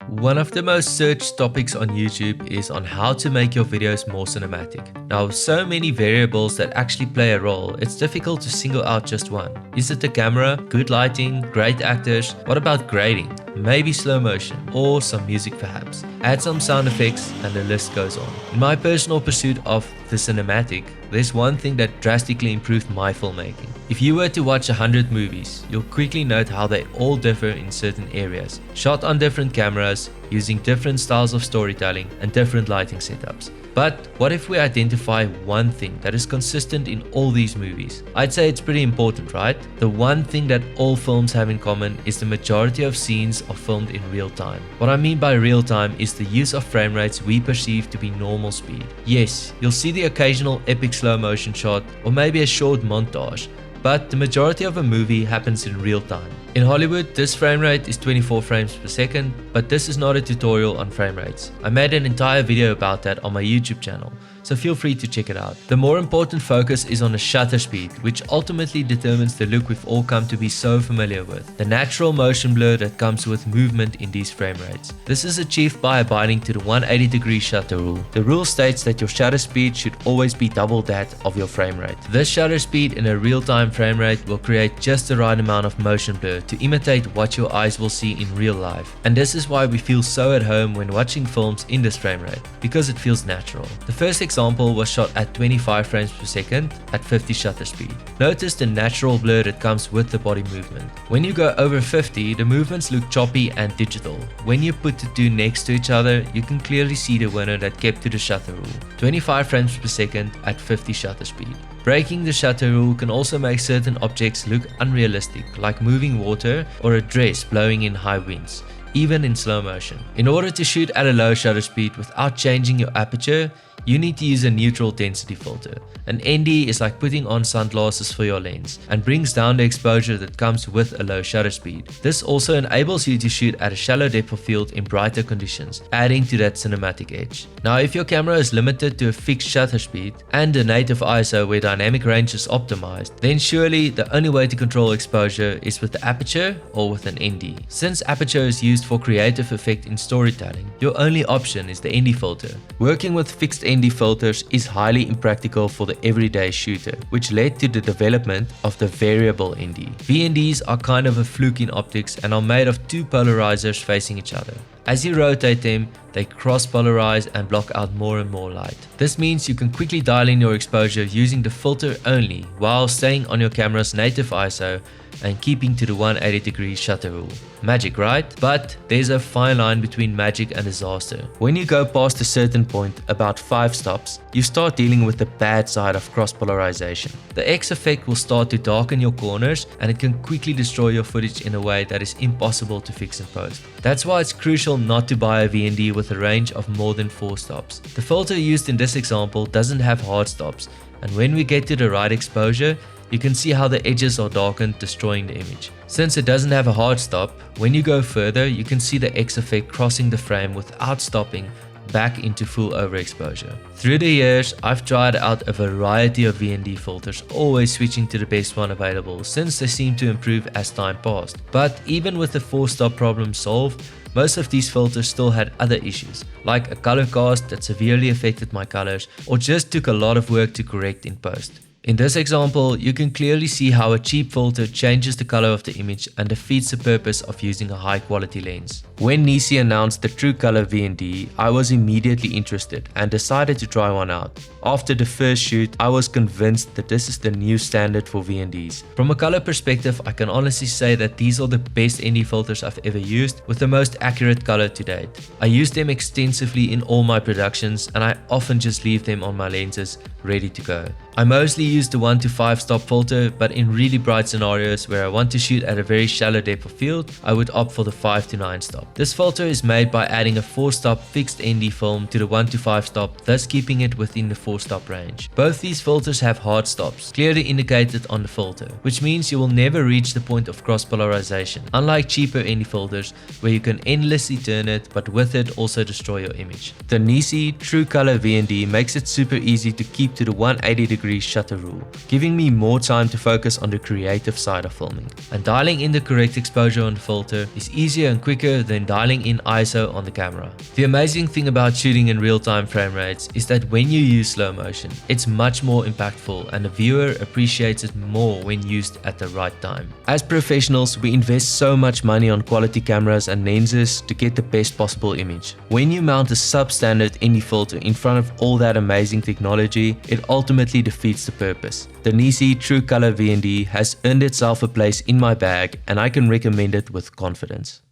One of the most searched topics on YouTube is on how to make your videos more cinematic. Now, with so many variables that actually play a role, it's difficult to single out just one. Is it the camera, good lighting, great actors? What about grading? Maybe slow motion, or some music perhaps. Add some sound effects and the list goes on. In my personal pursuit of the cinematic, there's one thing that drastically improved my filmmaking. If you were to watch 100 movies, you'll quickly note how they all differ in certain areas, shot on different cameras, using different styles of storytelling and different lighting setups. But what if we identify one thing that is consistent in all these movies? I'd say it's pretty important, right? The one thing that all films have in common is the majority of scenes are filmed in real time. What I mean by real time is the use of frame rates we perceive to be normal speed. Yes, you'll see the occasional epic slow motion shot or maybe a short montage, but the majority of a movie happens in real time. In Hollywood, this frame rate is 24 frames per second, but this is not a tutorial on frame rates. I made an entire video about that on my YouTube channel, so feel free to check it out. The more important focus is on the shutter speed, which ultimately determines the look we've all come to be so familiar with. The natural motion blur that comes with movement in these frame rates. This is achieved by abiding to the 180-degree shutter rule. The rule states that your shutter speed should always be double that of your frame rate. This shutter speed in a real-time frame rate will create just the right amount of motion blur to imitate what your eyes will see in real life. And this is why we feel so at home when watching films in this frame rate, because it feels natural. The first example was shot at 25 frames per second at 50 shutter speed. Notice the natural blur that comes with the body movement. When you go over 50, the movements look choppy and digital. When you put the two next to each other, you can clearly see the winner that kept to the shutter rule. 25 frames per second at 50 shutter speed. Breaking the shutter rule can also make certain objects look unrealistic, like moving water or a dress blowing in high winds, even in slow motion. In order to shoot at a low shutter speed without changing your aperture, you need to use a neutral density filter. An ND is like putting on sunglasses for your lens and brings down the exposure that comes with a low shutter speed. This also enables you to shoot at a shallow depth of field in brighter conditions, adding to that cinematic edge. Now, if your camera is limited to a fixed shutter speed and a native ISO where dynamic range is optimized, then surely the only way to control exposure is with the aperture or with an ND. Since aperture is used for creative effect in storytelling, your only option is the ND filter. Working with fixed ND filters is highly impractical for the everyday shooter, which led to the development of the variable ND. VNDs are kind of a fluke in optics and are made of two polarizers facing each other. As you rotate them, they cross-polarize and block out more and more light. This means you can quickly dial in your exposure using the filter only while staying on your camera's native ISO and keeping to the 180-degree shutter rule. Magic, right? But there's a fine line between magic and disaster. When you go past a certain point, about 5 stops, you start dealing with the bad side of cross-polarization. The X effect will start to darken your corners and it can quickly destroy your footage in a way that is impossible to fix in post. That's why it's crucial not to buy a VND with a range of more than 4 stops. The filter used in this example doesn't have hard stops, and when we get to the right exposure, you can see how the edges are darkened, destroying the image. Since it doesn't have a hard stop, when you go further, you can see the X effect crossing the frame without stopping back into full overexposure. Through the years, I've tried out a variety of VND filters, always switching to the best one available since they seem to improve as time passed. But even with the 4-stop problem solved, most of these filters still had other issues, like a color cast that severely affected my colors or just took a lot of work to correct in post. In this example, you can clearly see how a cheap filter changes the color of the image and defeats the purpose of using a high quality lens. When NiSi announced the True Color VND, I was immediately interested and decided to try one out. After the first shoot, I was convinced that this is the new standard for VNDs. From a color perspective, I can honestly say that these are the best ND filters I've ever used with the most accurate color to date. I use them extensively in all my productions and I often just leave them on my lenses ready to go. I mostly use the 1 to 5 stop filter, but in really bright scenarios where I want to shoot at a very shallow depth of field, I would opt for the 5 to 9 stop. This filter is made by adding a 4 stop fixed ND film to the 1 to 5 stop, thus keeping it within the 4 stop range. Both these filters have hard stops, clearly indicated on the filter, which means you will never reach the point of cross polarization, unlike cheaper ND filters where you can endlessly turn it, but with it also destroy your image. The NiSi True Color VND makes it super easy to keep to the 180-degree 180-degree shutter rule, giving me more time to focus on the creative side of filming. And dialing in the correct exposure on the filter is easier and quicker than dialing in ISO on the camera. The amazing thing about shooting in real-time frame rates is that when you use slow motion, it's much more impactful and the viewer appreciates it more when used at the right time. As professionals, we invest so much money on quality cameras and lenses to get the best possible image. When you mount a substandard indie filter in front of all that amazing technology, it ultimately defeats the purpose. The NiSi True Color VND has earned itself a place in my bag and I can recommend it with confidence.